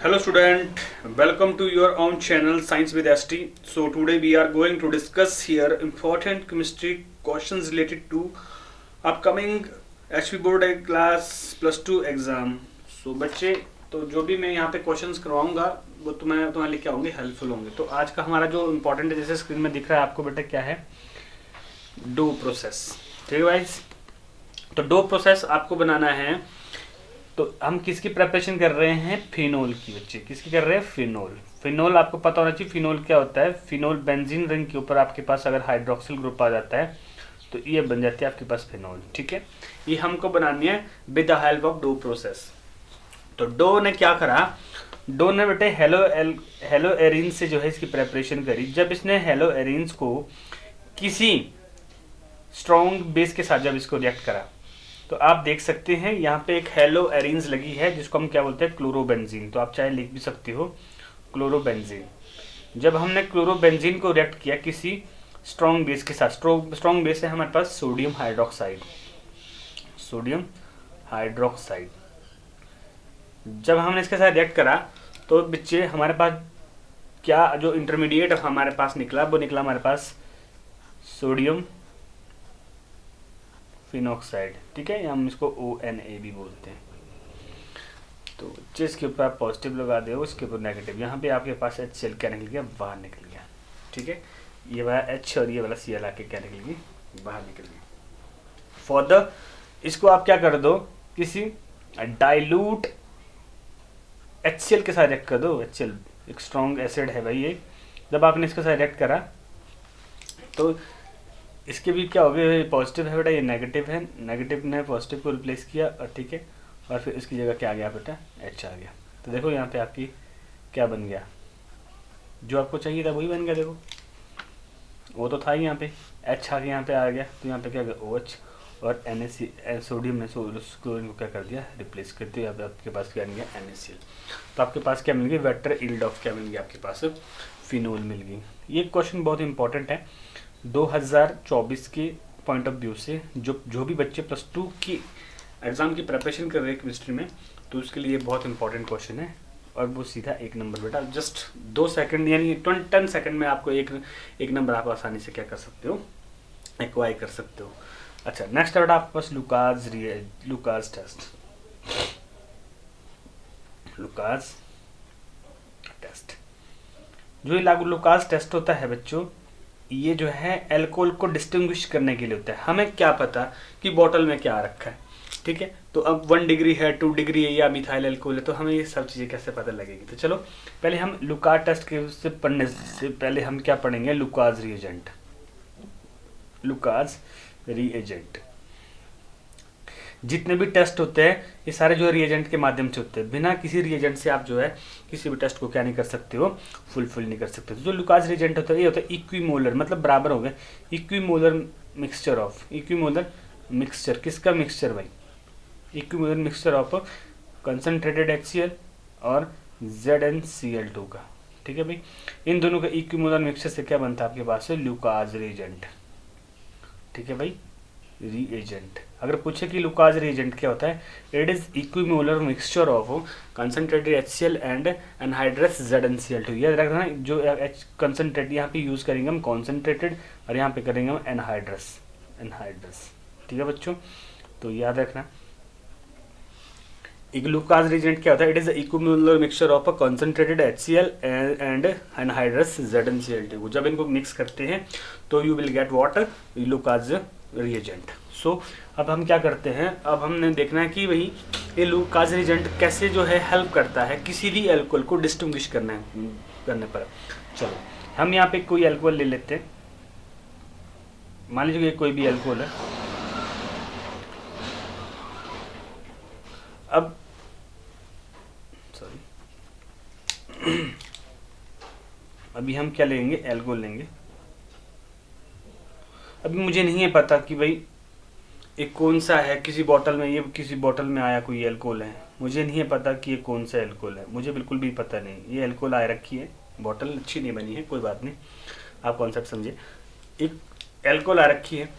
Hello student, welcome to your own channel Science with ST. So today we are going to discuss here important chemistry questions related to upcoming HP board class +2 exam. So बच्चे तो जो भी मैं यहाँ पे questions करवाऊंगा वो तुम्हारे लिए क्या होंगे, हेल्पफुल होंगे. तो आज का हमारा जो इम्पोर्टेंट है, जैसे स्क्रीन में दिख रहा है आपको बेटा, क्या है, डो प्रोसेस. ठीक है गाइस, तो डो प्रोसेस आपको बनाना है. तो हम किसकी प्रिपरेशन कर रहे हैं, फिनोल की. बच्चे किसकी कर रहे हैं, फिनोल. फिनोल आपको पता होना चाहिए फिनोल क्या होता है. फिनोल बेंजीन रिंग के ऊपर आपके पास अगर हाइड्रोक्सिल ग्रुप आ जाता है तो ये बन जाती है आपके पास फिनोल. ठीक है, ये हमको बनानी है with the help of Dow process. तो डो ने क्या करा, डो ने बेटे हेलो एरिन से जो है इसकी प्रेपरेशन करी. जब इसने हेलो एरिन्स को किसी स्ट्रॉन्ग बेस के साथ जब इसको रिएक्ट करा तो आप देख सकते हैं यहाँ पे एक हेलो एरिन्स लगी है जिसको हम क्या बोलते हैं, क्लोरोबेंजीन. तो आप चाहे लिख भी सकते हो क्लोरोबेंजीन. जब हमने क्लोरोबेंजीन को रिएक्ट किया किसी स्ट्रॉन्ग बेस के साथ, स्ट्रॉन्ग बेस है हमारे पास सोडियम हाइड्रोक्साइड. सोडियम हाइड्रोक्साइड जब हमने इसके साथ रिएक्ट करा तो बच्चे हमारे पास क्या जो इंटरमीडिएट हमारे पास निकला, वो निकला हमारे पास सोडियम फिनॉक्साइड. ठीक है, हम इसको ONA भी बोलते हैं. तो जिसके ऊपर आप पॉजिटिव लगा दे उसके ऊपर नेगेटिव. यहाँ पे आपके पास HCl क्या निकल गया, बाहर निकल गया. ठीक है, ये वाला H और ये वाला Cl आके क्या निकल गई, बाहर निकल गई. फॉर द इसको आप क्या कर दो, किसी डाइल्यूट HCl के साथ रिएक्ट कर दो. HCl एक स्ट्रॉन्ग एसिड है भाई ये. जब आपने इसके साथ रिएक्ट करा तो इसके भी क्या हो गया, पॉजिटिव है बेटा, ये नेगेटिव है. नेगेटिव ने पॉजिटिव को रिप्लेस किया और ठीक है, और फिर इसकी जगह क्या आ गया बेटा, H आ गया. तो देखो यहाँ पे आपकी क्या बन गया, जो आपको चाहिए था वही बन गया. देखो वो तो था ही, यहाँ पे H आ गया, यहाँ पे आ गया. तो यहाँ पे क्या गया, OH और NaC सोडियम ने क्लोरीन को क्या कर दिया, रिप्लेस कर दिया. अब आपके पास क्या बन गया, NaCl. तो आपके पास क्या मिल गई, वेक्टर यील्ड ऑफ क्या मिल गया, आपके पास फिनोल मिल गई. ये क्वेश्चन बहुत इंपॉर्टेंट है 2024 के पॉइंट ऑफ व्यू से. जो भी बच्चे +2 की एग्ज़ाम की प्रिपरेशन कर रहे हैं केमिस्ट्री में, तो उसके लिए बहुत इंपॉर्टेंट क्वेश्चन है. और वो सीधा 1 नंबर बेटा, जस्ट 2 सेकंड यानी 10 सेकंड में आपको एक नंबर आप आसानी से क्या कर सकते हो, एक्वायर कर सकते हो. अच्छा, नेक्स्ट बेटा आपके पास लुकास टेस्ट. लुकास टेस्ट जो ये लुकास टेस्ट होता है बच्चों, ये जो है अल्कोहल को डिस्टिंग्विश करने के लिए होता है. हमें क्या पता कि बोतल में क्या रखा है. ठीक है, तो अब 1 डिग्री है, 2 डिग्री है, या मिथाइल अल्कोहल है, तो हमें ये सब चीज़ें कैसे पता लगेगी. तो चलो पहले हम लुकास टेस्ट के से पढ़ने से पहले हम क्या पढ़ेंगे, लुकास रिएजेंट. लुकास रिएजेंट जितने भी टेस्ट होते हैं ये सारे जो रिएजेंट के माध्यम से होते हैं. बिना किसी रिएजेंट से आप जो है किसी भी टेस्ट को क्या नहीं कर सकते हो, फुलफिल नहीं कर सकते. तो जो लुकास रिएजेंट होता है ये होता है इक्विमोलर, मतलब बराबर हो गए, equimolar mixture of. Equimolar mixture किसका मिक्सचर भाई, equimolar mixture of concentrated HCl और ZnCl2 का. ठीक है भाई, इन दोनों का इक्विमोलर मिक्सचर से क्या बनता है आपके पास, लुकास रिएजेंट. ठीक है भाई, रिएजेंट. अगर पूछे कि लुकास रिएजेंट क्या होता है, it is equimolar mixture of concentrated HCl and anhydrous ZnCl2. याद रखना, जो कंसनट्रेट यहाँ पे यूज करेंगे हम कॉन्सेंट्रेटेड और यहाँ पे करेंगे हम एनहाइड्रस. ठीक है बच्चों, तो याद रखना लुकास रिएजेंट क्या होता है, it is equimolar mixture of a concentrated HCl and anhydrous ZnCl2. जब इनको मिक्स करते हैं तो you will get what, Lucas reagent. So अब हम क्या करते हैं, अब हमने देखना है कि भाई ये लुकास रिएजेंट कैसे जो है हेल्प करता है किसी भी अल्कोहल को डिस्टिंग्विश करने पर. चलो हम यहाँ पे कोई अल्कोहल ले लेते हैं. मान लीजिए कोई भी अल्कोहल है. अब अभी हम क्या लेंगे, अल्कोहल लेंगे. अभी मुझे नहीं है पता कि भाई एक कौन सा है, किसी बोतल में, ये किसी बोतल में आया कोई अल्कोहल है, मुझे नहीं है पता कि ये कौन सा अल्कोहल है, मुझे बिल्कुल भी पता नहीं. ये अल्कोहल आ रखी है, बोतल अच्छी नहीं बनी है, कोई बात नहीं, आप कॉन्सेप्ट समझिए. एक अल्कोहल आ रखी है,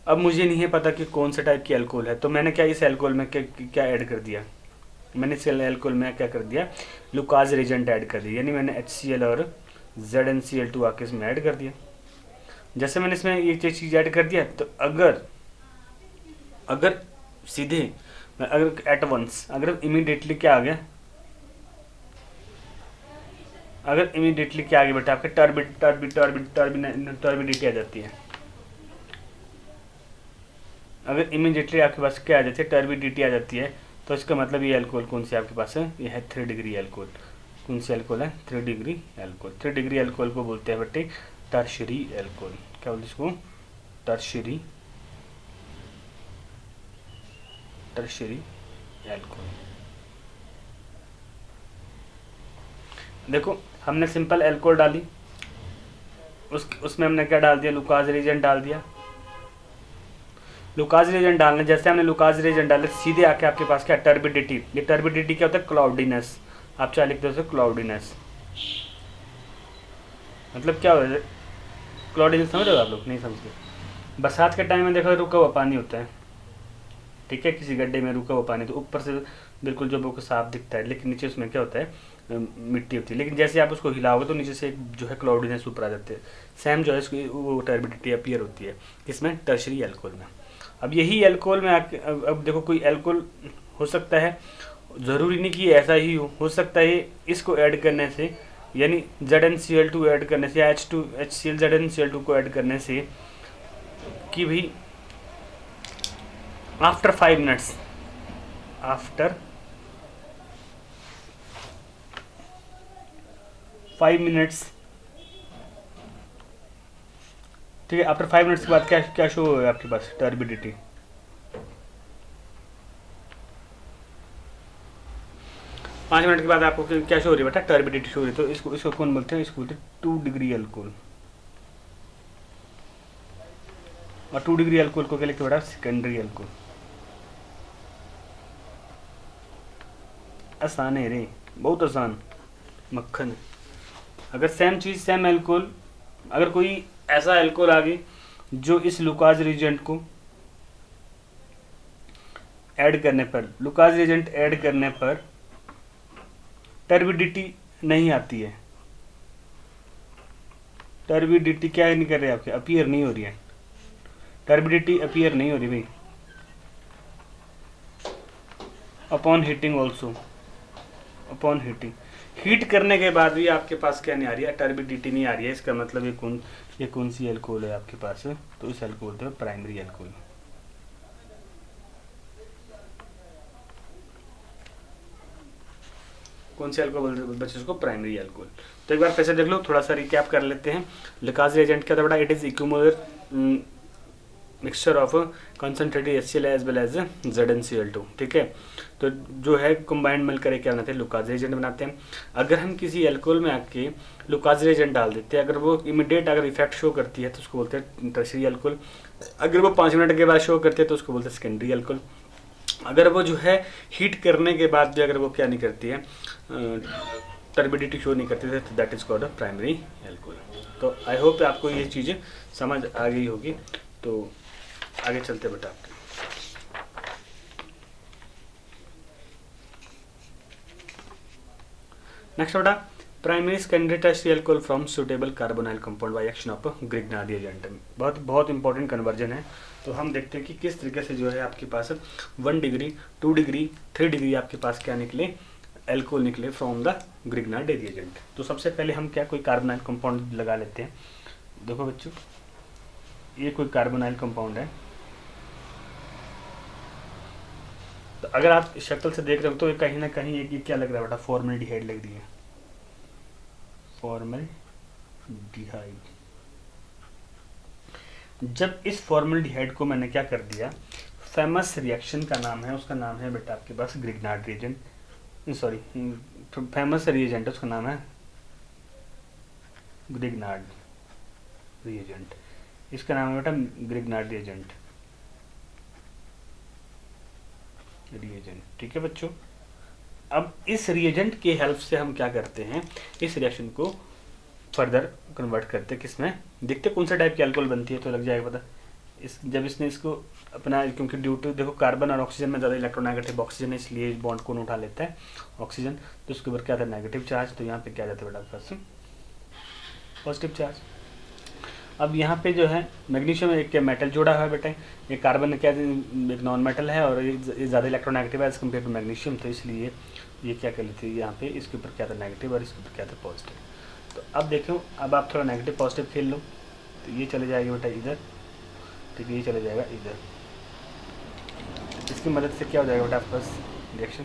अब मुझे नहीं है पता कि कौन सा टाइप की अल्कोहल है, तो मैंने क्या इस अल्कोहल में क्या ऐड कर दिया, मैंने इस एल्कोहल में क्या कर दिया, लुकाज रिएजेंट ऐड कर दिया, यानी मैंने HCl और ZnCl2 आके इसमें ऐड कर दिया। जैसे मैंने इसमें ये चीज़ ऐड कर दिया, तो अगर सीधे अगर एट वंस अगर इमीडिएटली क्या आ गया, बेटा आपके टर्बिडिटी आ जाती है। अगर इमीडिएटली आपके पास क्या आ जाती है, टर्बिडिटी आ जाती है, तो इसका मतलब ये अल्कोहल कौन सी आपके पास है, ये है 3 डिग्री अल्कोहल। कौन सी अल्कोहल है, 3 डिग्री अल्कोहल। 3 डिग्री अल्कोहल को बोलते हैं बेटे टर्शियरी अल्कोहल। क्या बोलते हैं इसको, टर्शियरी अल्कोहल। देखो हमने सिंपल अल्कोहल डाली, उसमें हमने क्या डाल दिया, लुकाज रिएजेंट डाल दिया। लुकाज रिएजेंट डालने, जैसे हमने लुकाज रिएजेंट डाले, सीधे आके आपके पास क्या, टर्बिडिटी। ये टर्बिडिटी क्या होता है, क्लाउडीनेस। आप चाहे लिखते हो क्लाउडीनेस, मतलब क्या हो, क्लाउडीनेस समझ रहे हो आप लोग, नहीं समझते। बरसात के टाइम में देखो रुका हुआ पानी होता है, ठीक है, किसी गड्ढे में रुका हुआ पानी, तो ऊपर से बिल्कुल जो वो साफ दिखता है, लेकिन नीचे उसमें क्या होता है, मिट्टी होती है। लेकिन जैसे आप उसको हिलाओगे तो नीचे से जो है क्लाउडीनेस ऊपर आ जाते हैं। सेम जो है इसकी वो टर्बिडिटी अपीयर होती है, इसमें टर्शरी अल्कोहल में। अब यही अल्कोहल में अब देखो कोई अल्कोहल हो सकता है, ज़रूरी नहीं कि ऐसा ही हो सकता है इसको ऐड करने से, यानी ZnCl2 ऐड करने से, HCl ZnCl2 को ऐड करने से, कि भाई आफ्टर 5 मिनट्स, आफ्टर 5 मिनट्स, ठीक है, आफ्टर 5 मिनट्स के बाद क्या क्या शो है आपके पास, टर्बिडिटी। पाँच मिनट के बाद आपको क्या शो हो रही है बेटा, टर्बिडिटी शो हो रही है। तो इसको कौन बोलते हैं, इसको बोलते हैं 2 डिग्री अल्कोहल। और 2 डिग्री अल्कोहल को क्या लिखते हैं बेटा, सेकेंडरी अल्कोहल। आसान है रे, बहुत आसान, मक्खन। अगर सेम चीज़ सेम अल्कोहल, अगर कोई ऐसा अल्कोहल आ गई जो इस लुकाज रिएजेंट को ऐड करने पर, लुकाज रिएजेंट ऐड करने पर टर्बिडिटी नहीं आती है, टर्बिडिटी क्या नहीं कर रहे आपके, अपीयर नहीं हो रही है, टर्बिडिटी अपीयर नहीं हो रही भाई। Upon heating also, upon heating, heat करने के बाद भी आपके पास क्या नहीं आ रही है, टर्बिडिटी नहीं आ रही है। इसका मतलब ये कौन सी अल्कोहल है आपके पास, तो इस अल्कोहल बोलते हैं प्राइमरी अल्कोहल। कौन से अल्कोहल बोलते हैं बच्चे, उसको प्राइमरी अल्कोहल। तो एक बार फिर से देख लो, थोड़ा सा रिकैप कर लेते हैं। लुकाज रिएजेंट क्या था बेटा, it is equimolar mixture of concentrated HCl as well as ZnCl2, ठीक है। तो जो है कंबाइंड मिल कर क्या बनाते हैं, लुकाज रिएजेंट बनाते हैं। अगर हम किसी अल्कोहल में आके लुकाज रिएजेंट डाल देते हैं, अगर वो इमीडिएट अगर इफेक्ट शो करती है तो उसको बोलते हैं टर्शियरी अल्कोहल। अगर वो 5 मिनट के बाद शो करती है तो उसको बोलते हैं सेकेंडरी अल्कोहल। अगर वो जो है हीट करने के बाद भी अगर वो क्या नहीं करती है, टर्बिडिटी शो नहीं करती है, तो that is called a primary alcohol. तो आई होप आपको ये चीज़ें समझ आ गई होगी। तो आगे चलते बेटा आपके, नेक्स्ट बेटा, primary secondary tertiary alcohol from suitable carbonyl compound by action of Grignard agent. बहुत इंपॉर्टेंट कन्वर्जन है। तो हम देखते हैं कि किस तरीके से जो है आपके पास 1 डिग्री 2 डिग्री 3 डिग्री आपके पास क्या निकले, अल्कोहल निकले फ्रॉम द ग्रिग्नार्ड एजेंट। तो सबसे पहले हम क्या कोई कार्बोनाइल कंपाउंड लगा लेते हैं। देखो बच्चों, ये कोई कार्बोनाइल कंपाउंड है। तो अगर आप शक्ल से देख रहे हो तो कहीं ना कहीं ये क्या लग रहा है बेटा, फॉर्मल्डिहाइड लग रही है, फॉर्मल्डिहाइड। जब इस फॉर्मल्डिहाइड को मैंने क्या कर दिया, फेमस रिएक्शन का नाम है, उसका नाम है बेटा आपके पास Grignard reagent, sorry famous reagent उसका नाम है ग्रिग्नार्ड रिएजेंट। इसका नाम है बेटा ग्रिग्नार्ड रिएजेंट, ठीक है बच्चों। अब इस रिएजेंट के हेल्प से हम क्या करते हैं, इस रिएक्शन को फर्दर कन्वर्ट करते हैं किसमें, देखते कौन सा टाइप की अल्कोहल बनती है, तो लग जाएगा पता। इस जब इसने इसको अपना, क्योंकि ड्यू टू देखो कार्बन और ऑक्सीजन में ज़्यादा इलेक्ट्रोनेगेटिव ऑक्सीजन है, इसलिए बॉन्ड को उठा लेता है ऑक्सीजन, तो उसके ऊपर क्या था नेगेटिव चार्ज, तो यहाँ पे क्या जाता है बेटा आपके पास पॉजिटिव चार्ज। अब यहाँ पे जो है मैग्नीशियम एक क्या मेटल जोड़ा हुआ है बेटा, ये कार्बन क्या एक नॉन मेटल है और ये ज़्यादा इलेक्ट्रोनेगेटिव है एज कम्पेयर टू मैग्नीशियम, तो इसलिए ये क्या कर लेते हैं यहाँ पे इसके ऊपर क्या था नेगेटिव और इसके ऊपर क्या था पॉजिटिव। तो अब देखो, अब आप थोड़ा नेगेटिव पॉजिटिव खेल लो, तो ये चले जाएगा बेटा इधर, ठीक है, ये चले जाएगा इधर। इसकी मदद से क्या हो जाएगा बेटा आपके पास रिएक्शन,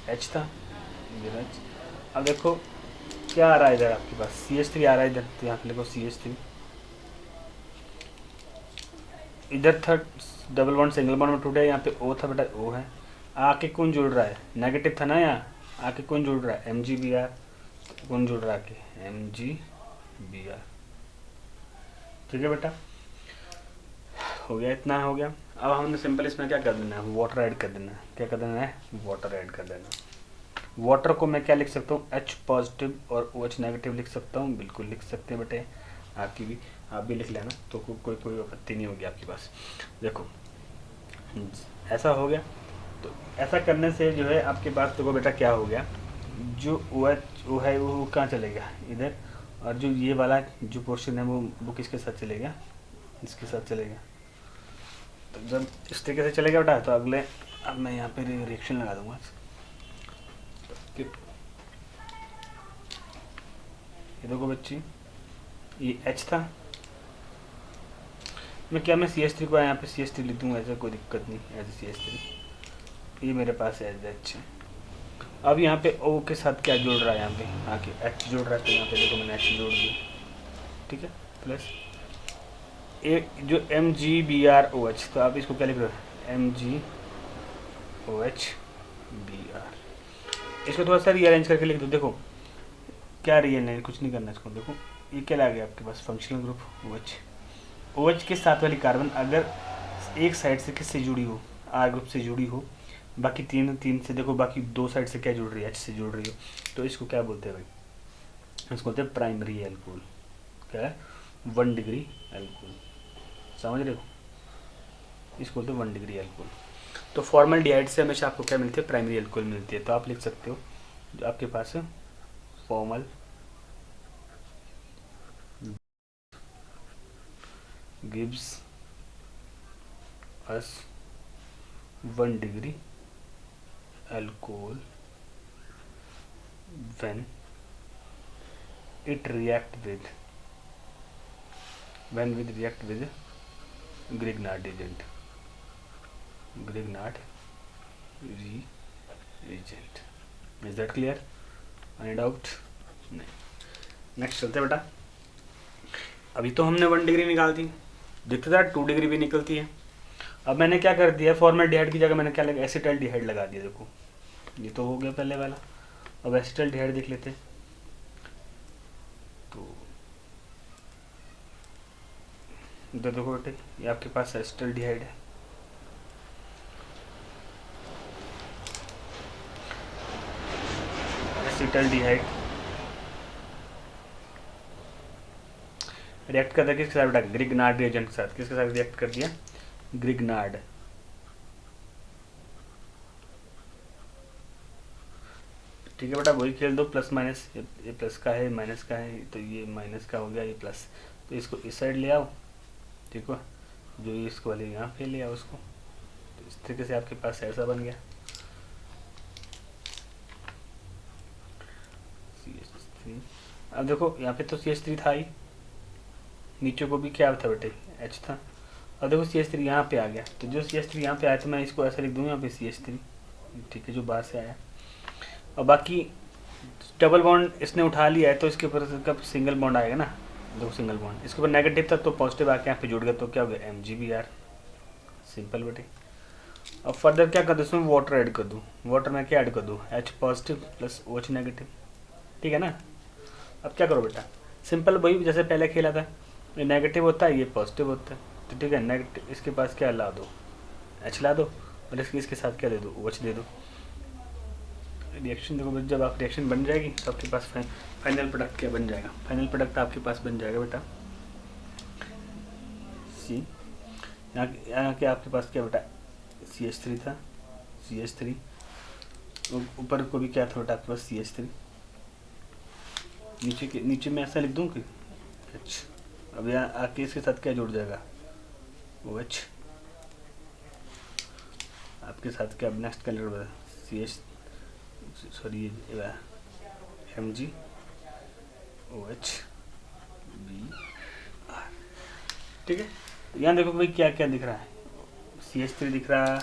एच था इधर एच। अब देखो क्या आ रहा है इधर आपके पास CH3 आ रहा है इधर, तो यहाँ पे लिखो CH3, इधर था डबल बॉन्ड सिंगल बॉन्ड में टूटा है, यहाँ पे O था बेटा O है, आके कौन जुड़ रहा है नेगेटिव था ना, यहाँ आके कौन जुड़ रहा है MgBr, कौन जुड़ रहा है आके MgBr, ठीक है बेटा, हो गया, इतना हो गया। अब हमने सिंपल इसमें क्या कर देना है, वाटर ऐड कर देना है, क्या कर देना है वाटर ऐड कर देना। वाटर को मैं क्या लिख सकता हूँ H पॉजिटिव और OH नेगेटिव लिख सकता हूँ, बिल्कुल लिख सकते हैं बेटे, आप भी लिख लेना, तो कोई आपत्ति नहीं होगी आपके पास। देखो ऐसा हो गया, तो ऐसा करने से जो है आपके पास देखो बेटा क्या हो गया, जो OH है वो कहाँ चलेगा इधर, और जो ये वाला जो पोर्शन है वो किसके साथ चलेगा, इसके साथ चलेगा। तो जब इस तरीके से चलेगा बेटा, तो अगले अब मैं यहाँ पे रिएक्शन लगा दूंगा, ये देखो बच्ची, ये H था, मैं CH3 को यहाँ पे CH3 लिख दूंगा, ऐसा कोई दिक्कत नहीं, एज CH3, ये मेरे पास एज H है। अब यहाँ पे O के साथ क्या जोड़ रहा है, यहाँ पे आके H जोड़ रहा है, तो यहाँ पे देखो मैंने H जोड़ दिया, ठीक है, प्लस एक जो MgBrOH, तो आप इसको क्या लिख रहे हो MgOH Br, इसको थोड़ा सा रीअरेंज करके लिख दो। देखो क्या रीअरेंज, कुछ नहीं करना इसको, देखो ये क्या आ गया आपके पास फंक्शनल ग्रुप OH के साथ वाली कार्बन अगर एक साइड से किससे जुड़ी हो, R ग्रुप से जुड़ी हो, बाकी तीन से देखो, बाकी दो साइड से क्या जुड़ रही है, H से जुड़ रही हो, तो इसको क्या बोलते हैं भाई, इसको बोलते हैं प्राइमरी एल्कोहल, क्या है 1 डिग्री एल्कोहल, समझ रहे हो, इसको बोलते हैं 1 डिग्री एल्कोहल। तो फॉर्मल्डिहाइड से हमेशा आपको क्या मिलती है, प्राइमरी एल्कोहल मिलती है, तो आप लिख सकते हो जो आपके पास है formal gives us 1 degree alcohol when it react with Grignard agent, Grignard reagent। Is that clear? Any doubt? नहीं। नेक्स्ट चलते बेटा, अभी तो हमने 1 डिग्री निकाल दी, देखते था 2 डिग्री भी निकलती है। अब मैंने क्या कर दिया, फॉर्मल्डिहाइड की जगह मैंने क्या लगा, एसिटल्डिहाइड लगा दिया। देखो ये तो हो गया पहले वाला, अब एसिटल्डिहाइड देख लेते हैं। तो इधर देखो बेटे, ये आपके पास एसिटल्डिहाइड है, एसिटल्डिहाइड रिएक्ट करता है किसके साथ बेटा, ग्रिग्नार्ड रिएजेंट के साथ। किसके साथ रिएक्ट कर दिया, ग्रिग्नार्ड। ठीक है बेटा, वही खेल दो, प्लस माइनस, ये प्लस का है माइनस का है, तो ये माइनस का हो गया, ये प्लस, तो इसको इस साइड ले आओ, ठीक है, जो इसको वाले यहाँ पे ले आओ उसको, तो इस तरीके से आपके पास ऐसा बन गया CH3। अब देखो यहाँ पे तो CH3 था ही, नीचे को भी क्या था बेटे, H था। अब देखो CH3 यहाँ पे आ गया, तो जो CH3 यहाँ पे आया तो मैं इसको ऐसा लिख दूँ यहाँ पे CH3, ठीक है, जो बाहर से आया। और बाकी डबल बॉन्ड इसने उठा लिया है, तो इसके ऊपर कब सिंगल बॉन्ड आएगा ना, देखो सिंगल बॉन्ड इसके ऊपर नेगेटिव था, तो पॉजिटिव आके यहाँ पे जुड़ गया, तो क्या हो गया MgBr, सिंपल बेटे। अब फर्दर क्या कर दूँ, इसमें वाटर ऐड कर दूँ, वाटर में क्या ऐड कर दूँ, H positive plus OH negative, ठीक है ना। अब क्या करो बेटा, सिंपल वही जैसे पहले खेला था, ये नेगेटिव होता है, ये पॉजिटिव होता है, तो ठीक है, नेगेटिव इसके पास क्या ला दो, H ला दो, और इसके साथ क्या दे दो, OH दे दो, रिएक्शन देखो जब आप रिएक्शन बन जाएगी तो आपके पास फाइनल प्रोडक्ट क्या बन जाएगा, फाइनल प्रोडक्ट आपके पास बन जाएगा बेटा सी, यहाँ के आपके पास क्या बेटा CH3 था, CH3 ऊपर को भी क्या था बेटा आपके पास CH3, नीचे में ऐसा लिख दूँ कि H, अब यहाँ आके इसके साथ क्या जुड़ जाएगा OH, आपके साथ क्या नेक्स्ट कलर बता CH sorry Mg OH B, ठीक है। यहाँ देखो भाई क्या क्या दिख रहा है, CH3 दिख रहा है,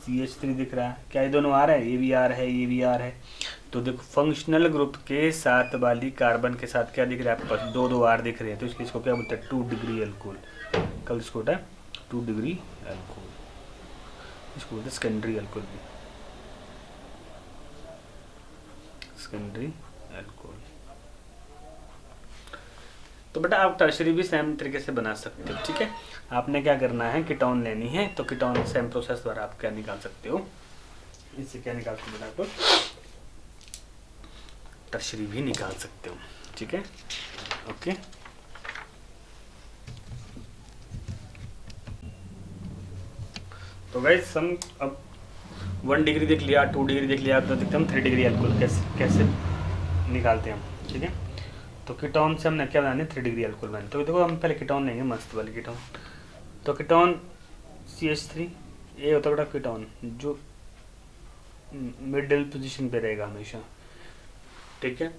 CH3 दिख रहा है, क्या ये दोनों आ रहा है, ये भी आ रहा है, ये भी आ रहा है। तो देखो फंक्शनल ग्रुप के साथ वाली कार्बन के साथ क्या दिख रहा है आपके पास, दो R दिख रहे हैं, तो इसको क्या बोलते हैं 2 डिग्री एल्कोहल, कल इसको होता है 2 डिग्री एल्कोहल, इसको बोलते हैं सेकेंडरी एल्कोहल भी, सेकेंडरी एल्कोहल। तो बेटा आप टर्शरी भी सेम तरीके से बना सकते हो, ठीक है। आपने क्या करना है, कीटोन लेनी है, तो कीटोन सेम प्रोसेस द्वारा आप क्या निकाल सकते हो, इससे क्या निकाल सकते हो बेटा, तो टर्शरी भी निकाल सकते हो, ठीक है। ओके, तो गाइस हम अब 1 डिग्री देख लिया, 2 डिग्री देख लिया, तो देखते हम 3 डिग्री एल्कोहल कैसे निकालते हैं हम, ठीक है। तो कीटोन से हमने क्या बनाने 3 डिग्री एल्कोहल बनाने, तो देखो हम पहले कीटोन लेंगे, मस्त वाले कीटोन। तो कीटोन CH3 ये होता है बेटा कीटोन जो मिडिल पोजीशन पे रहेगा हमेशा, ठीक है।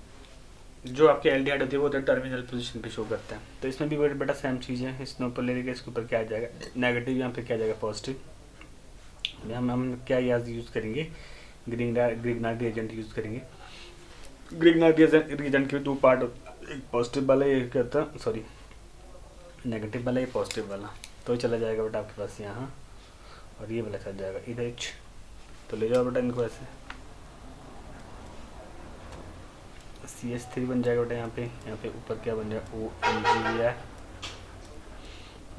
जो आपके एल्डिहाइड होती है वो टर्मिनल पोजीशन पे शो करता है। तो इसमें भी बेटा सेम चीज़ है, इसमें ऊपर लेके इसके ऊपर क्या आ जाएगा नेगेटिव, यहाँ पे क्या आ जाएगा पॉजिटिव। हम क्या यूज़ करेंगे, ग्रिग्नार्ड रिएजेंट यूज़ करेंगे। ग्रिग्नार्ड रिएजेंट के 2 पार्ट, एक पॉजिटिव वाला, एक कहता है सॉरी नेगेटिव वाला, ये पॉजिटिव वाला, तो चला जाएगा बेटा आपके पास यहाँ, और ये वाला चल जाएगा इधर। तो ले जाओ बेटा इनको ऐसे, CH3 बन जाएगा बेटा यहाँ पे ऊपर क्या बन जाएगा OMg भी है,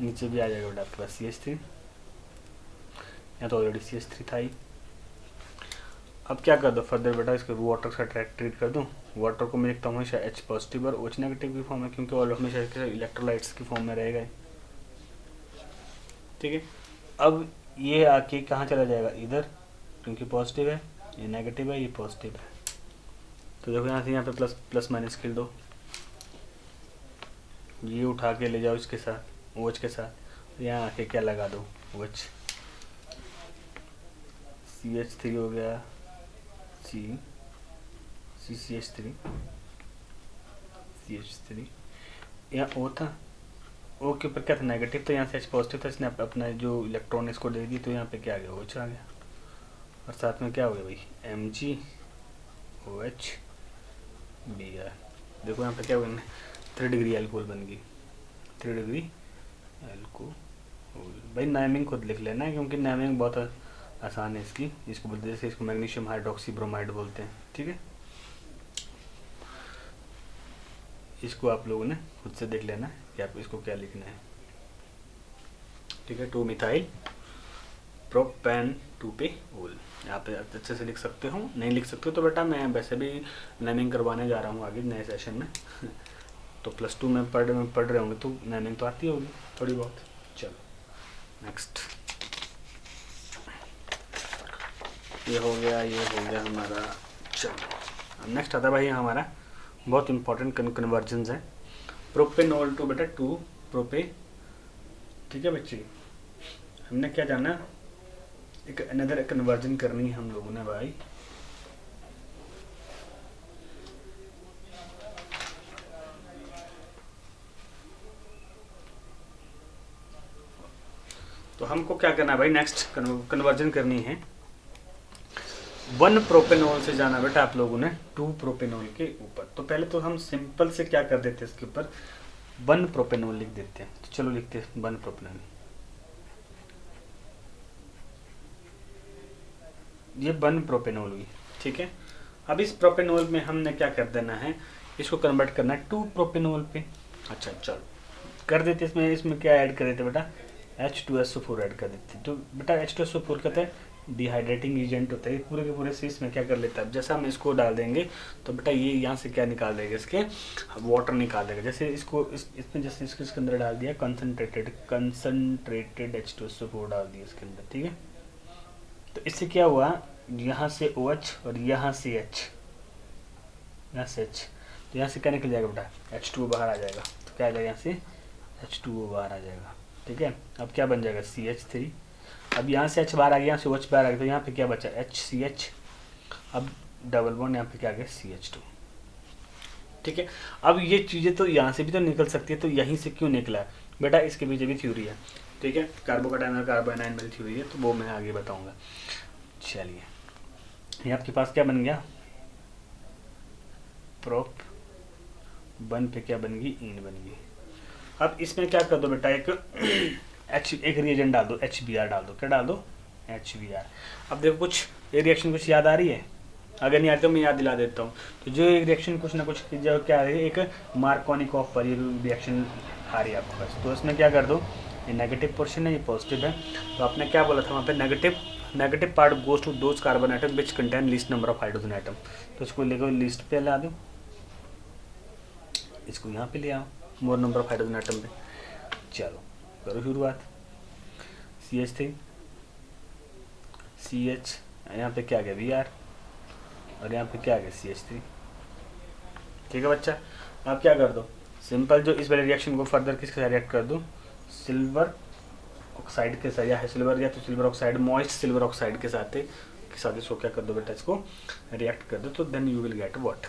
नीचे भी आ जाएगा बेटा आपके पास CH3, यहाँ तो ऑलरेडी CH3 था ही। अब क्या कर दो फर्दर बेटा, इसको वाटर का ट्रीट कर दूँ। वाटर को मैं देखता हूँ हमेशा H पॉजिटिव और OH नेगेटिव की फॉर्म है, क्योंकि और हमेशा इलेक्ट्रोलाइट्स की फॉर्म में रहेगा, ठीक है। अब ये आके कहाँ चला जाएगा इधर, क्योंकि पॉजिटिव है, ये नेगेटिव है, ये पॉजिटिव है। तो देखो यहाँ से यहाँ पे प्लस माइनस खेल दो, ये उठा के ले जाओ इसके साथ OH के साथ, यहाँ आके क्या लगा दो OH, CH3 हो गया CH3, यहाँ O था, O के ऊपर क्या था नेगेटिव, तो यहाँ से H पॉजिटिव था, इसने अपना जो इलेक्ट्रॉन इसको दे दी, तो यहाँ पे क्या आ गया OH आ गया, और साथ में क्या हो गया भाई Mg OH Br। देखो यहाँ पे क्या होगा 3 डिग्री एल्कोहल बन गई, 3 डिग्री एल्कोहल। भाई नेमिंग खुद लिख लेना है, क्योंकि नेमिंग बहुत आसान है इसकी, इसको बोलते हैं जैसे इसको मैग्नीशियम हाइड्रोक्सी ब्रोमाइड बोलते हैं, ठीक है। इसको आप लोगों ने खुद से देख लेना कि आप इसको क्या लिखना है, ठीक है। 2 मिथाइल प्रोपेन 2-पे-ओल, यहाँ पे अच्छे से लिख सकते हो, नहीं लिख सकते हो तो बेटा मैं वैसे भी नेमिंग करवाने जा रहा हूँ आगे नए सेशन में तो +2 में पढ़ रहे होंगे तो नेमिंग तो आती होगी थोड़ी बहुत। चलो नेक्स्ट, ये हो गया हमारा। चलो अब नेक्स्ट आता है भाई हमारा बहुत इंपॉर्टेंट कन्वर्जन्स है, प्रोपेनॉल टू बेटा 2 प्रोपे, ठीक है बच्चे। हमने क्या जाना, एक अनदर कन्वर्जन करनी है हम लोगों ने भाई। तो हमको क्या करना है भाई, नेक्स्ट कन्वर्जन करनी है 1 प्रोपेनॉल से जाना बेटा आप लोगों ने 2 प्रोपेनॉल के ऊपर। तो पहले तो हम सिंपल से क्या कर देते हैं, इसके ऊपर 1 प्रोपेनॉल लिख देते हैं। तो चलो लिखते हैं 1 प्रोपेनॉल, ये 1 प्रोपेनॉल हुई, ठीक है। अब इस प्रोपेनॉल में हमने क्या कर देना है, इसको कन्वर्ट करना है 2 प्रोपेनॉल पे। अच्छा चलो कर देते, इसमें क्या ऐड कर देते बेटा, H2SO4 ऐड कर देते। तो बेटा H2SO4 कहते हैं डिहाइड्रेटिंग एजेंट होता है, पूरे के पूरे से इसमें क्या कर लेता है, जैसे हम इसको डाल देंगे तो बेटा ये यहाँ से क्या निकाल देगा, इसके वाटर निकाल देगा। जैसे इसको इसमें जैसे इसके अंदर डाल दिया कंसनट्रेटेड H2SO4 डाल दिया इसके अंदर, ठीक है। तो इससे क्या हुआ, यहाँ से OH और यहाँ से H, यहाँ से H, तो यहाँ से क्या निकल जाएगा बेटा, H2O बाहर आ जाएगा। तो क्या आ जाएगा, यहाँ से H2O बाहर आ जाएगा, ठीक है। अब क्या बन जाएगा, CH3। अब यहाँ से H बाहर आ गया, यहाँ से OH बाहर आ गया, तो यहाँ पे क्या बचा, HCH। अब डबल बॉन्ड यहाँ पे क्या आ गया, CH2, ठीक है। अब ये चीज़ें तो यहाँ से भी तो निकल सकती है, तो यहीं से क्यों निकला है बेटा, इसके पीछे भी थ्योरी है, ठीक है। कार्बोकैटायन और कार्बोनाइन वाली थ्योरी है, तो वो मैं आगे बताऊँगा। चलिए, ये आपके पास क्या बन गया, प्रोप 1 पे क्या बन गई, इन बन गई। अब इसमें क्या कर दो बेटा, एक रिएजेंट डाल दो, HBr डाल दो, क्या डाल दो, HBr। अब देखो कुछ ये रिएक्शन कुछ याद आ रही है, अगर नहीं आती तो मैं याद दिला देता हूँ। तो जो एक रिएक्शन कुछ ना कुछ जो क्या है, एक मार्कोनिकॉफ पर ये रिएक्शन आ रही है आपके पास, तो इसमें क्या कर दो, ये नेगेटिव पोर्शन है, ये पॉजिटिव है। तो आपने क्या बोला था वहाँ पे, negative part goes to those carbon atom which contain least number of hydrogen atom. तो इसको लेकर लिस्ट पे ला दो, इसको यहाँ पे ले आओ, मोर नंबर ऑफ हाइड्रोजन आइटम पे। चलो करो शुरुआत, CH3 CH, यहाँ पे क्या आ गया Br, और यहाँ पे क्या आ गया CH3, ठीक है बच्चा। आप क्या कर दो, सिंपल जो इस वाले रिएक्शन को फर्दर किसके साथ रिएक्ट कर दो, सिल्वर ऑक्साइड के साथ, या है सिल्वर या तो silver oxide, moist silver oxide के साथ इसको क्या कर दो बेटा, इसको रिएक्ट कर दो, तो then you will get what.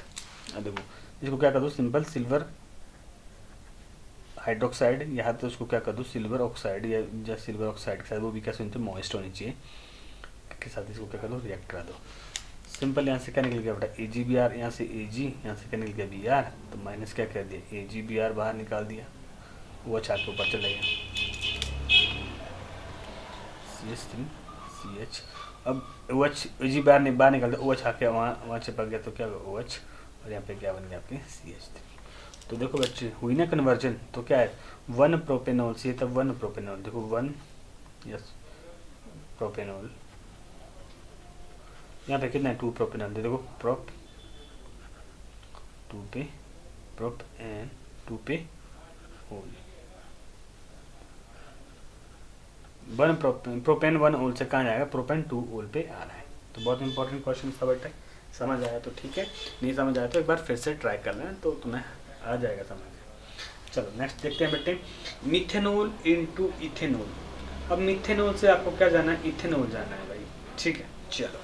अब देखो इसको क्या कर दो, सिंपल सिल्वर हाइड्रोक्साइड, यहाँ तो उसको क्या कर दो सिल्वर ऑक्साइड, या सिल्वर ऑक्साइड के साथ, वो भी क्या सुनते मॉइस्ट होनी चाहिए के साथ, इसको क्या कर दो, रिएक्ट करा दो। सिंपल यहाँ से क्या निकल गया बेटा, AgBr, यहाँ से Ag, यहाँ से क्या निकल गया Br, तो माइनस क्या कर दिया, AgBr बाहर निकाल दिया, वो अच्छा के ऊपर चला गया, CH3 CH। अब OH AgBr ने बाहर निकाल दिया, OH आके वहाँ चिपक गया, तो क्या होगा OH, और यहाँ पे क्या बन गया आपके CH3। तो देखो बच्चे हुई ना कन्वर्जन, तो क्या है 1 प्रोपेनॉल से तब 1 प्रोपेनॉल, देखो 1 यस प्रोपेनॉल, यहाँ पे कितना है 2 प्रोपेनॉल, देखो प्रोप 2 पे प्रोप एंड 2 पे ओल, 1 प्रोपेन 1 ओल से कहाँ जाएगा, प्रोपेन 2 ओल पे आ रहा है। तो बहुत इंपॉर्टेंट क्वेश्चन था बेटा, समझ आया तो ठीक है, नहीं समझ आया तो एक बार फिर से ट्राई कर लेना, तो तुम्हें आ जाएगा समझ। चलो नेक्स्ट देखते हैं बेटे, मिथेनॉल इनटू इथेनॉल। अब मिथेनॉल से आपको क्या जाना है, इथेनॉल जाना है भाई, ठीक है। चलो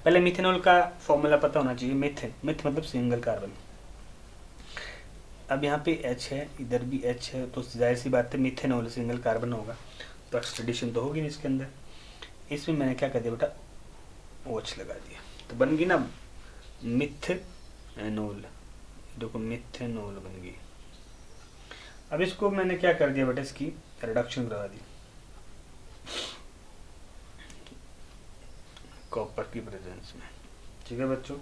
पहले मिथेनॉल का फॉर्मूला पता होना चाहिए, मिथ मतलब सिंगल कार्बन। अब यहाँ पे H है, इधर भी H है, तो जाहिर सी बात है मिथेनॉल सिंगल कार्बन होगा, तो ऑक्सीडेशन तो होगी इसके अंदर। इसमें मैंने क्या कर दिया बेटा, OH लगा दिया, तो बन गई ना मिथेनॉल, देखो मिथेनॉल बन गई। अब इसको मैंने क्या कर दिया बेटा, इसकी रिडक्शन करवा दी कॉपर की प्रेजेंस में, ठीक है बच्चों।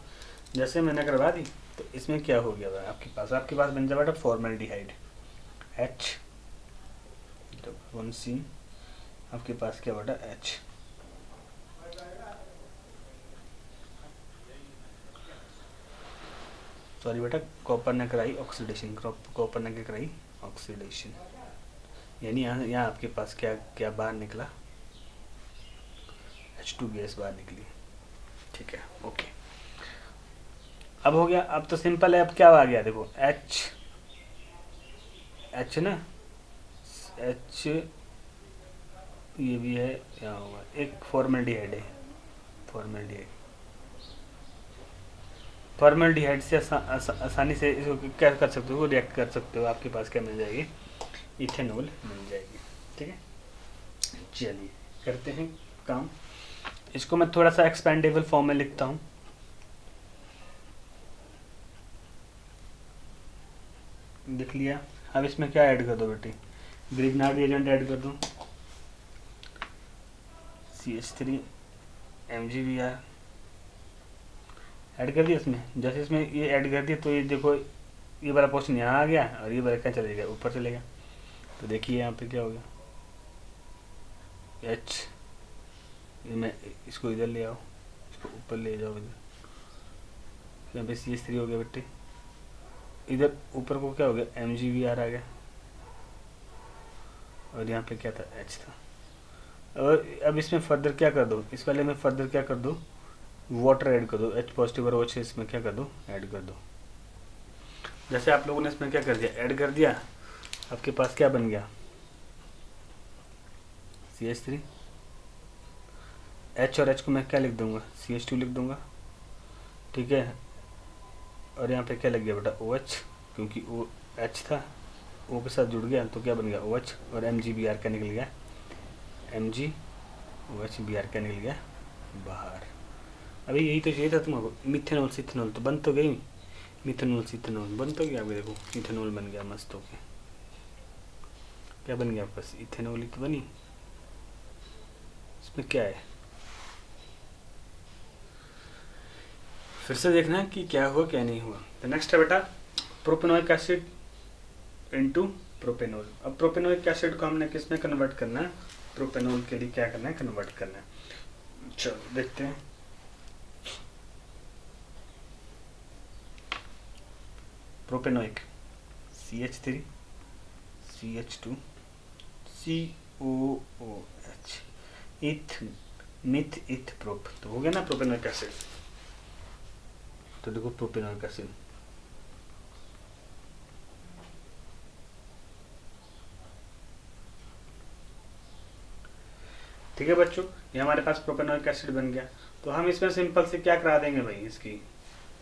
जैसे मैंने करवा दी, तो इसमें क्या हो गया भाई, आपके पास बन जाए बेटा फॉर्मेल्डिहाइड H1C, आपके पास क्या बेटा H, सॉरी बेटा कॉपर ने कराई ऑक्सीडेशन, कॉपर ने क्या कराई ऑक्सीडेशन, यानी यहाँ आपके पास क्या बाहर निकला, H2 गैस बाहर निकली, ठीक है ओके। अब हो गया, अब तो सिंपल है, अब क्या आ गया देखो H ना, H ये भी है, क्या होगा एक फॉर्मेल्डिहाइड है, फॉर्मेल्डिहाइड से आसानी से इसको क्या कर सकते हो, रिएक्ट कर सकते हो, आपके पास क्या मिल जाएगी, इथेनॉल मिल जाएगी, ठीक है। चलिए करते हैं काम, इसको मैं थोड़ा सा एक्सपेंडेबल फॉर्म में लिखता हूँ। लिख लिया। अब इसमें क्या ऐड कर दो बेटे, ग्रिग्नार्ड रिएजेंट ऐड कर दो, CH3 MgBr ऐड कर दिया इसमें। जैसे इसमें ये ऐड कर दिया, तो ये देखो ये वाला पोर्शन यहाँ आ गया, और ये वाला क्या चले गया, ऊपर चले गया। तो देखिए यहाँ पे क्या हो गया, H ये मैं इसको इधर ले आओ, इसको ऊपर ले जाओ इधर, यहाँ पे CH3 हो गया बेटे, इधर ऊपर को क्या हो गया MgVr आ गया, और यहाँ पे क्या था H था। और अब इसमें फर्दर क्या कर दो, इस वाले में फर्दर क्या कर दो, वाटर ऐड कर दो, H पॉजिटिव और OH इसमें क्या कर दो, ऐड कर दो। जैसे आप लोगों ने इसमें क्या कर दिया, ऐड कर दिया, आपके पास क्या बन गया CH3, H और H को मैं क्या लिख दूंगा, CH2 लिख दूंगा, ठीक है। और यहाँ पे क्या लग गया बेटा OH, क्योंकि वो H था, O के साथ जुड़ गया तो क्या बन गया OH, और MgBr क्या निकल गया, MgOH Br क्या निकल गया बाहर। अभी यही तो चाहिए था तुमको, मिथेनॉल सिथेनॉल तो बन तो गई, मिथेनॉल सिथेनॉल बन तो गया, अभी देखो इथेनॉल बन गया मस्त होके, क्या बन गया बस इथेनॉल ही तो बनी। इसमें क्या है, फिर से देखना है कि क्या हुआ क्या नहीं हुआ। तो नेक्स्ट है बेटा प्रोपेनोइक एसिड इनटू प्रोपेनॉल। अब प्रोपेनोइक एसिड को हमने किस में कन्वर्ट करना है, प्रोपेनॉल के लिए क्या करना है, कन्वर्ट करना है। चलो देखते हैं। प्रोपेनोइक CH3 CH2 COOH इथ मिथ इथ प्रोप, तो हो गया ना प्रोपेनोइक एसिड। तो देखो प्रोपेनोइक एसिड, ठीक है बच्चों, ये हमारे पास प्रोपेनोइक एसिड बन गया। तो हम इसमें सिंपल से क्या करा देंगे भाई, इसकी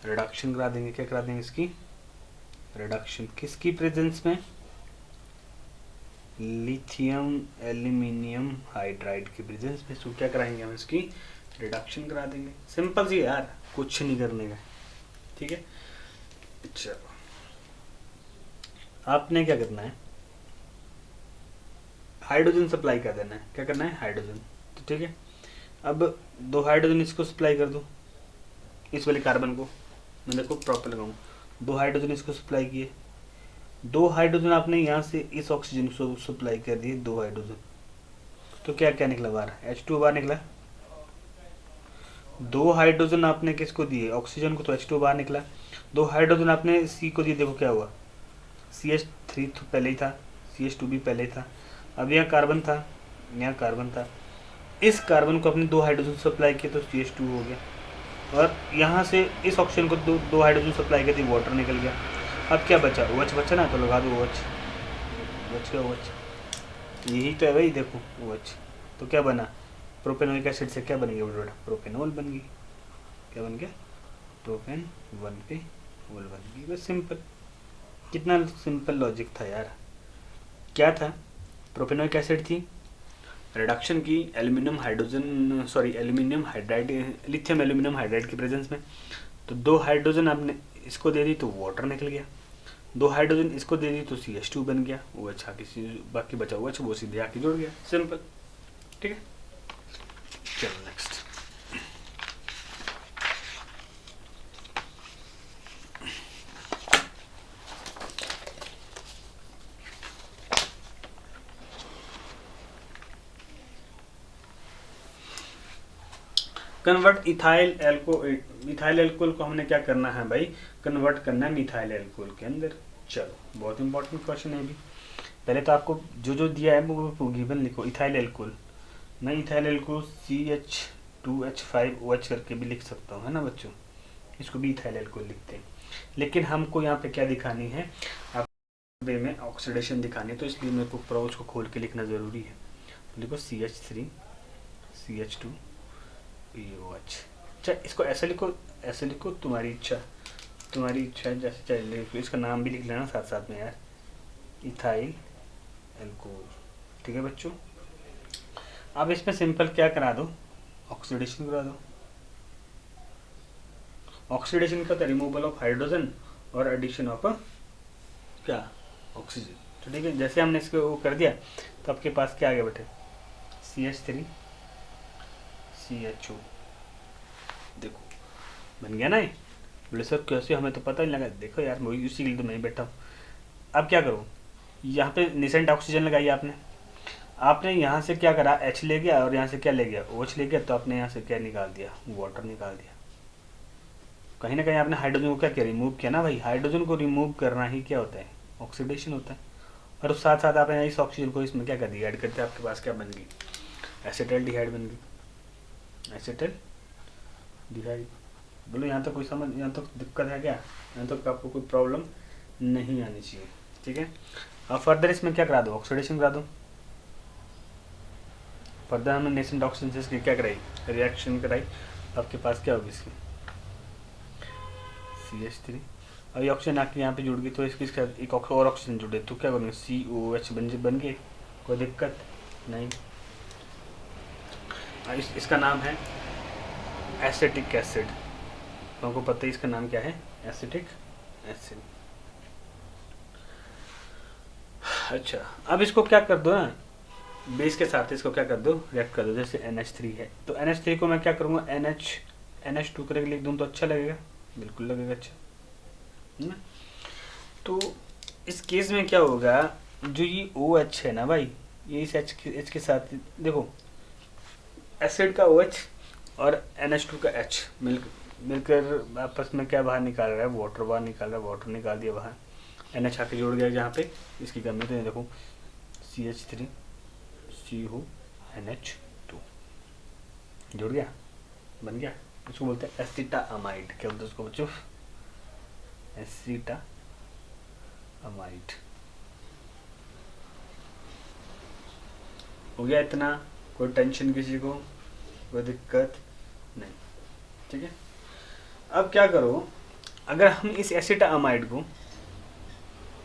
रिडक्शन करा देंगे। क्या करा देंगे, इसकी रिडक्शन, किसकी प्रेजेंस में, लिथियम एल्यूमिनियम हाइड्राइड की प्रेजेंस में। तो क्या कराएंगे हम, इसकी रिडक्शन करा देंगे। सिंपल सी यार, कुछ नहीं करने का, ठीक है। चलो आपने क्या करना है, हाइड्रोजन सप्लाई कर देना है। क्या करना है, हाइड्रोजन, तो ठीक है। अब 2 हाइड्रोजन इसको सप्लाई कर दो, इस वाले कार्बन को, मैं देखो प्रॉपर लगाऊँ, 2 हाइड्रोजन इसको सप्लाई किए, 2 हाइड्रोजन आपने यहाँ से इस ऑक्सीजन को सप्लाई कर दिए, 2 हाइड्रोजन, तो क्या क्या निकला बाहर, H2 बाहर निकला। 2 हाइड्रोजन आपने किसको दिए, ऑक्सीजन को, तो H2 बाहर निकला। 2 हाइड्रोजन आपने C को दिए, देखो क्या हुआ, CH3 तो पहले ही था, CH2 भी पहले था, अब यहाँ कार्बन था, यहाँ कार्बन था, इस कार्बन को अपने 2 हाइड्रोजन सप्लाई किए तो CH2 हो गया, और यहाँ से इस ऑक्सीजन को 2 हाइड्रोजन सप्लाई किए तो वाटर निकल गया। अब क्या बचा, OH बचा ना, तो लगा दो OH, बच गया OH, यही तो है भाई, देखो OH, तो क्या बना, प्रोपेनोइक एसिड से क्या बन गया बेटा, प्रोपेनॉल बन गई। क्या बन गया, प्रोपेन 1 पे ओल बन गई, बस सिंपल। कितना सिंपल लॉजिक था यार। क्या था, प्रोपेनोइक एसिड थी, रिडक्शन की aluminium hydrogen, sorry aluminium hydride, lithium aluminium hydride की प्रेजेंस में, तो 2 हाइड्रोजन आपने इसको दे दी तो वाटर निकल गया, 2 हाइड्रोजन इसको दे दी तो CH2 बन गया, वो अच्छा किसी बाकी बचा हुआ वो सीधे आके जुड़ गया, सिंपल, ठीक है। चलो नेक्स्ट, कन्वर्ट इथाइल एल्कोहल को हमने क्या करना है भाई, कन्वर्ट करना है मिथाइल एल्कोहल के अंदर। चलो बहुत इंपॉर्टेंट क्वेश्चन है। अभी पहले तो आपको जो जो दिया है वो गिवन लिखो। इथाइल एल्कोहल, मैं इथाइल एल्कोहल CH2H5OH करके भी लिख सकता हूँ, है ना बच्चों, इसको भी इथाइल एल्कोहल लिखते हैं। लेकिन हमको यहाँ पे क्या दिखानी है, आप वे में ऑक्सीडेशन दिखानी है, तो इसलिए मेरे को पूरा उसको खोल के लिखना ज़रूरी है। तो लिखो CH3 CH2 POH। अच्छा इसको ऐसे लिखो, तुम्हारी इच्छा है, जैसे चाहे लिखो, इसका नाम भी लिख लेना साथ साथ में यार, इथाइल एल्कोहल, ठीक है बच्चों। अब इसमें सिंपल क्या करा दो, ऑक्सीडेशन करा दो। ऑक्सीडेशन का था रिमूवल ऑफ हाइड्रोजन और एडिशन ऑफ क्या, ऑक्सीजन। तो ठीक है, जैसे हमने इसको वो कर दिया तो आपके पास क्या आ गया बेटे, CH3 CHO, देखो बन गया ना ये। बोले सर कैसे, हमें तो पता नहीं लगा। देखो यार मैं उसी के लिए तो मैं बैठा हूँ। अब क्या करूँ, यहाँ पे निसेंट ऑक्सीजन लगाई आपने, आपने यहाँ से क्या करा, H ले गया और यहाँ से क्या ले गया, OH ले गया, तो आपने यहाँ से क्या निकाल दिया, वाटर निकाल दिया। कहीं ना कहीं आपने हाइड्रोजन को क्या किया, रिमूव किया ना भाई। हाइड्रोजन को रिमूव करना ही क्या होता है, ऑक्सीडेशन होता है। और उस साथ साथ आपने इस ऑक्सीजन को इसमें क्या कर दिया, ऐड करते आपके पास क्या बन गई, एसिटाल्डिहाइड बन गई, एसिटाल्डिहाइड। बोलो यहाँ तक कोई समझ, यहाँ तक दिक्कत है क्या, यहाँ तक आपको कोई प्रॉब्लम नहीं आनी चाहिए, ठीक है। अब फर्दर इसमें क्या करा दो, ऑक्सीडेशन करा दो। फर्दर हमने नेसेंट ऑक्सीजन से क्या कराई, रिएक्शन कराई, आपके पास क्या होगी इसकी CH3। अब ये ऑक्सीजन आके यहाँ पे जुड़ गई, तो इसके साथ एक और ऑक्सीजन जुड़े, तो क्या करेंगे, COH बन गए, कोई दिक्कत नहीं। इसका नाम है एसिटिक एसिड, तो आपको पता है इसका नाम क्या है, एसिटिक एसिड। अच्छा, अब इसको क्या कर दो ना, बेस के साथ इसको क्या कर दो, रिएक्ट कर दो। जैसे NH3 है, तो NH3 को मैं क्या करूँगा, NH2 करके लिख दूँ तो अच्छा लगेगा, बिल्कुल लगेगा अच्छा ना। तो इस केस में क्या होगा, जो ये OH है ना भाई, ये इस H के साथ देखो, एसिड का OH और NH2 का H मिलकर आपस में क्या बाहर निकाल रहा है, वाटर बाहर निकाल रहा है, वाटर निकाल दिया बाहर, NH आके जोड़ गया जहाँ पे इसकी कमी, तो ये देखो CH3 CO NH2 जुड़ गया, बन गया। इसको बोलते हैं एसिटामाइड, क्या बोलते हैं उसको बच्चों, एसिटामाइड। हो गया इतना, कोई टेंशन किसी को, कोई दिक्कत नहीं, ठीक है। अब क्या करो, अगर हम इस एसिटामाइड को,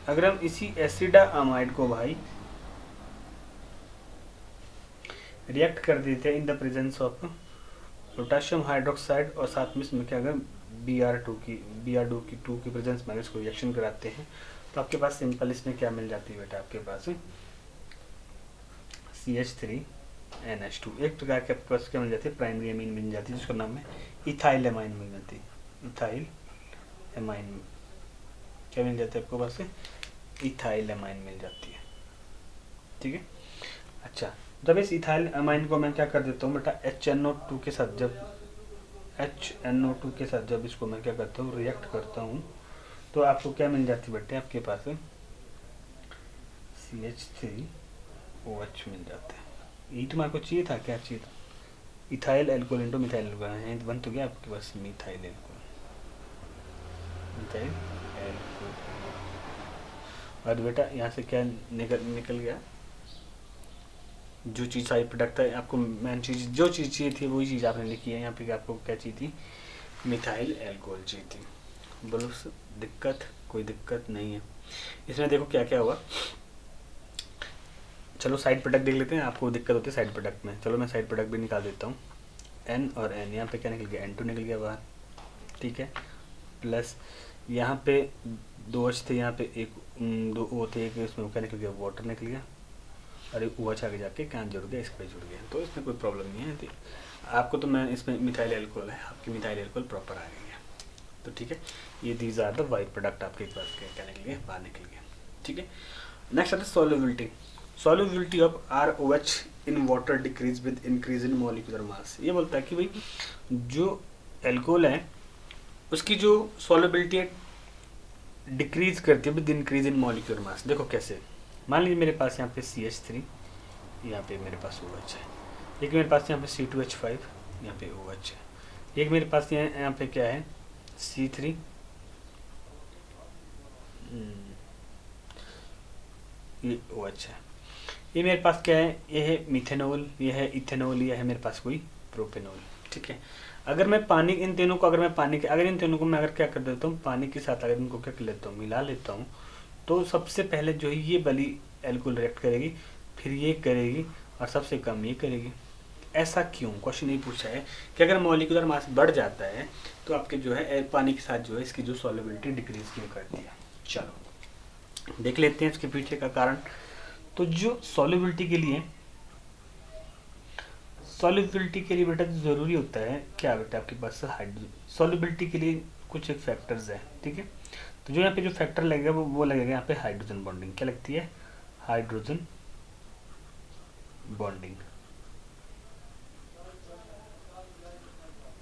अगर हम इसी एसिटामाइड को भाई रिएक्ट कर देते हैं in the presence of potassium hydroxide, और साथ में इसमें क्या, अगर Br2 की प्रेजेंस में इसको रिएक्शन कराते हैं, तो आपके पास सिंपल इसमें क्या मिल जाती है बेटा, आपके पास CH3NH2, एक प्रकार के आपके पास क्या मिल जाती है, प्राइमरी एमीन मिल जाती है, जिसका नाम है इथाइल एमाइन मिल जाती है। इथाइल एमाइन क्या मिल जाता है आपको पास, इथाइल एमाइन मिल जाती है, ठीक है। अच्छा, जब इस इथाइल एमाइन को मैं क्या कर देता हूँ बेटा, HNO2 के साथ, जब इसको मैं क्या करता हूँ, रिएक्ट करता हूँ, तो आपको क्या मिल जाती है बेटे, आपके पास CH3OH मिल जाता है। यही तुम्हारे को चाहिए था, क्या चाहिए था, ethyl alcohol into methyl alcohol, बन तो गया आपके पास मिथाइल एल्कोहल, और बेटा यहाँ से क्या निकल गया, जो चीज़ साइड प्रोडक्ट है, आपको मेन चीज़ जो चीज़ चाहिए थी वही चीज़ आपने लिखी है यहाँ पे, आपको क्या चाहिए थी, मिथाइल एल्कोहल चाहिए थी। बोलो दिक्कत, कोई दिक्कत नहीं है। इसमें देखो क्या क्या हुआ, चलो साइड प्रोडक्ट देख लेते हैं, आपको दिक्कत होती है साइड प्रोडक्ट में, चलो मैं साइड प्रोडक्ट भी निकाल देता हूँ। N और N, यहाँ पे क्या निकल गया, N2 निकल गया बाहर, ठीक है, प्लस यहाँ पे 2 H थे, यहाँ पे 2 O थे, एक इसमें क्या निकल गया, वाटर निकल गया, और एक OH आगे जाके कहाँ जुड़ गया, इस पर जुड़ गया, तो इसमें कोई प्रॉब्लम नहीं है। आपको तो मैं इसमें मिथाइल एल्कोहल है, आपकी मिथाइल एल्कोहल प्रॉपर आ गई है, तो ठीक है। ये these are the white product आपके पास क्या निकल गए, बाहर निकल गए, ठीक है। नेक्स्ट आता है solubility. Solubility of ROH in water decrease with increase in molecular mass. ये बोलता है कि भाई जो एल्कोहल है उसकी जो सॉल्युबिलिटी है डिक्रीज करती है with increase in molecular mass. देखो कैसे, मान लीजिए मेरे पास यहाँ पे CH3, यहाँ पे मेरे पास OH है, एक मेरे पास यहाँ पे C2H5, यहाँ पे OH है, एक मेरे पास यहाँ पे क्या है C3, ये OH है, ये मेरे पास क्या है, ये है मिथेनॉल, ये है इथेनॉल, ये है मेरे पास कोई प्रोपेनॉल, ठीक है। अगर मैं पानी, इन तीनों को अगर मैं पानी के, अगर इन तीनों को मैं अगर क्या कर देता हूँ, पानी के साथ अगर इनको क्या कर लेता हूँ, मिला लेता हूँ, तो सबसे पहले जो है ये वाली एल्कोहल रिएक्ट करेगी, फिर ये करेगी, और सबसे कम ये करेगी। ऐसा क्यों, क्वेश्चन ये पूछा है कि अगर मॉलिक्यूलर मास बढ़ जाता है तो आपके जो है पानी के साथ जो है इसकी जो सॉल्युबिलिटी डिक्रीज क्यों करती है। चलो देख लेते हैं इसके पीछे का कारण। तो जो सॉल्युबिलिटी के लिए बेटा ज़रूरी होता है क्या बेटा, आपके पास हाइड्रोजन। सॉल्युबिलिटी के लिए कुछ एक फैक्टर्स हैं, ठीक है। तो जो यहाँ पे जो फैक्टर लगेगा वो लगेगा यहाँ पे हाइड्रोजन बॉन्डिंग। क्या लगती है, हाइड्रोजन बॉन्डिंग।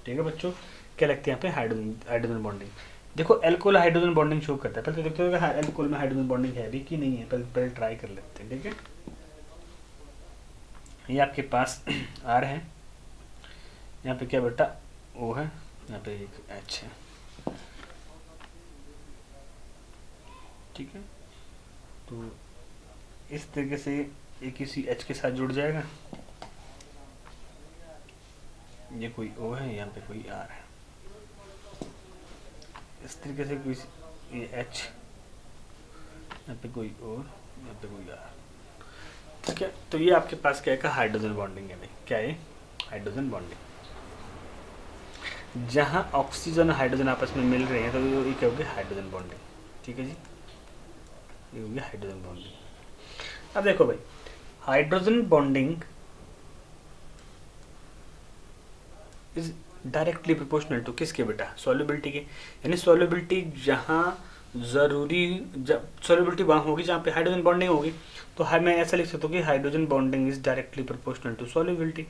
ठीक है बच्चों, क्या लगती है यहाँ पे हाइड्रोजन हाइड्रोजन बॉन्डिंग। देखो एल्कोहल हाइड्रोजन बॉन्डिंग शो करता है, पहले तो देखते हो एल्कोहल में हाइड्रोजन बॉन्डिंग है भी कि नहीं है, पहले ट्राई कर लेते हैं। ठीक है, ये आपके पास आर है, यहाँ पे क्या बेटा ओ है, यहाँ पे एक एच है। ठीक है, तो इस तरीके से ये किसी एच के साथ जुड़ जाएगा, ये कोई ओ है, यहाँ पे कोई आर है। इस तरीके से कोई ये एच, यहाँ पे कोई ओ, यहाँ पे कोई आर। ठीक है, तो ये आपके पास क्या है, हाइड्रोजन बॉन्डिंग है भाई। क्या है, हाइड्रोजन बॉन्डिंग। जहाँ ऑक्सीजन और हाइड्रोजन आपस में मिल रहे हैं तो ये क्या होगी, हाइड्रोजन बॉन्डिंग। ठीक है जी, ये होगी हाइड्रोजन बॉन्डिंग। अब देखो भाई, hydrogen bonding is directly proportional to किसके बेटा, सॉल्युबिलिटी के। यानी सॉल्युबिलिटी जहाँ जरूरी, जब सॉल्युबिलिटी वहाँ होगी जहाँ पे हाइड्रोजन बॉन्डिंग होगी, तो मैं ऐसा लिख सकता हूँ कि hydrogen bonding is directly proportional to solubility.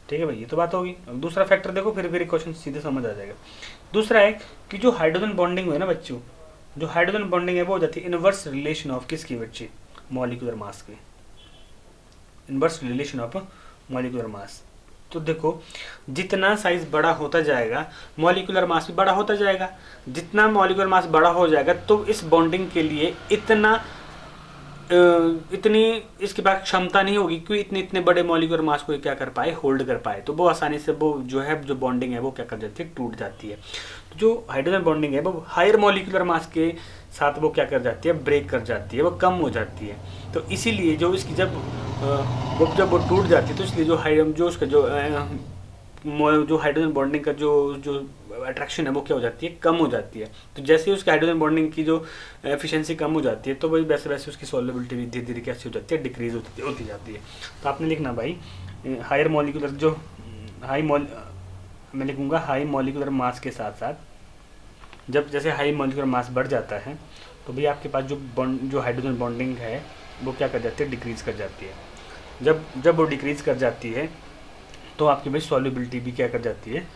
ठीक है भाई, ये तो बात होगी। अब दूसरा फैक्टर देखो, फिर क्वेश्चन सीधे समझ आ जाएगा। दूसरा है कि जो हाइड्रोजन बॉन्डिंग है ना बच्चों, जो हाइड्रोजन बॉन्डिंग है वो हो जाती है इनवर्स रिलेशन ऑफ किसकी बच्चे, मॉलिक्यूलर मास की। Inverse relation of molecular mass. तो देखो जितना साइज बड़ा होता जाएगा मॉलिक्यूलर मास भी बड़ा होता जाएगा। जितना मॉलिक्यूलर मास बड़ा हो जाएगा तो इस बॉन्डिंग के लिए इतनी इसके पास क्षमता नहीं होगी कि इतने बड़े मॉलिक्यूलर मास को क्या कर पाए, होल्ड कर पाए। तो वो आसानी से वो जो है जो बॉन्डिंग है वो क्या कर जाती है, टूट जाती है। तो जो हाइड्रोजन बॉन्डिंग है वो हायर मॉलिक्यूलर मास के साथ वो क्या कर जाती है, ब्रेक कर जाती है, वो कम हो जाती है। तो इसीलिए जो इसकी जब वो टूट जाती है तो इसलिए जो उसका जो हाइड्रोजन बॉन्डिंग का जो अट्रैक्शन है वो क्या हो जाती है, कम हो जाती है। तो जैसे ही उसकी हाइड्रोजन बॉन्डिंग की जो एफिशिएंसी कम हो जाती है तो वही वैसे वैसे उसकी सॉल्युबिलिटी भी धीरे धीरे कैसी हो जाती है, डिक्रीज होती जाती है। तो आपने लिखना भाई हायर मॉलिक्यूलर जो मैं लिखूँगा हाई मॉलिक्यूलर मास के साथ साथ जब जैसे हाई मॉलिक्यूलर मास बढ़ जाता है तो भाई आपके पास जो हाइड्रोजन बॉन्डिंग है वो क्या कर जाती है, डिक्रीज कर जाती है। जब वो डिक्रीज कर जाती है तो आपकी भाई सॉल्युबिलिटी भी क्या कर जाती है,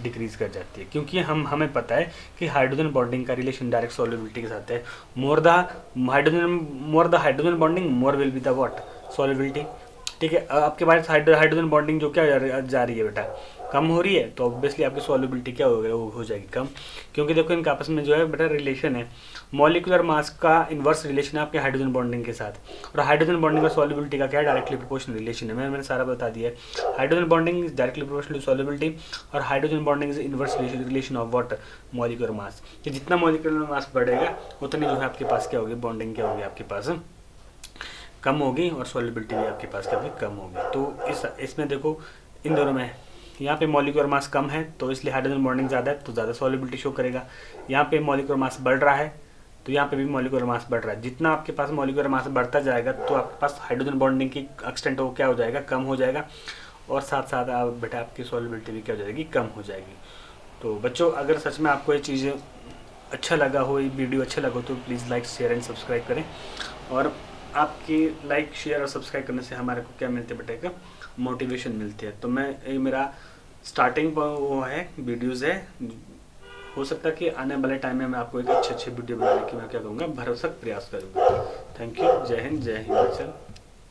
डिक्रीज कर जाती है। क्योंकि हमें पता है कि हाइड्रोजन बॉन्डिंग का रिलेशन डायरेक्ट सॉल्युबिलिटी के साथ है। More the hydrogen bonding more will be the what, solubility. ठीक है, आपके पास हाइड्रोजन बॉन्डिंग जो क्या जा रही है बेटा, कम हो रही है, तो ऑब्वियसली आपकी सॉल्युबिलिटी क्या हो जाएगी, कम। क्योंकि देखो इनका आपस में जो है बेटा रिलेशन है, मॉलिक्यूलर मास का इन्वर्स रिलेशन है आपके हाइड्रोजन बॉन्डिंग के साथ, और हाइड्रोजन बॉन्डिंग का सॉल्युबिलिटी का क्या है, डायरेक्टली प्रोपोर्शनल रिलेशन है। मैंने सारा बता दिया है। Hydrogen bonding is directly proportional to solubility और hydrogen bonding is inverse relation of what, molecular mass. कि जितना मॉलिक्यूलर मास बढ़ेगा उतनी जो है आपके पास क्या होगी, बॉन्डिंग क्या होगी आपके पास कम होगी, और सॉल्युबिलिटी भी आपके पास क्या होगी, कम होगी। तो इसमें देखो इन दोनों में यहाँ पे मॉलिक्यूलर मास कम है तो इसलिए हाइड्रोजन बॉन्डिंग ज़्यादा है तो ज़्यादा सॉल्युबिलिटी शो करेगा। यहाँ पे मॉलिक्यूलर मास बढ़ रहा है तो यहाँ पे भी मॉलिक्यूलर मास बढ़ रहा है। जितना आपके पास मॉलिक्यूलर मास बढ़ता जाएगा तो आपके पास हाइड्रोजन बॉन्डिंग की एक्सटेंट वो क्या हो जाएगा, कम हो जाएगा, और साथ साथ आप बेटा आपकी सॉल्युबिलिटी भी क्या हो जाएगी, कम हो जाएगी। तो बच्चों अगर सच में आपको ये चीज़ अच्छा लगा हो, ये वीडियो अच्छा लगा हो तो please like share and subscribe करें। और आपकी लाइक शेयर और सब्सक्राइब करने से हमारे को क्या मिलते बेटा, का मोटिवेशन मिलती है। तो ये मेरा स्टार्टिंग वो है, वीडियोज़ है। हो सकता है कि आने वाले टाइम में मैं आपको एक अच्छे वीडियो बनाने की मैं क्या करूँगा, भरसक प्रयास करूँगा। थैंक यू, जय हिंद, जय हिमाचल।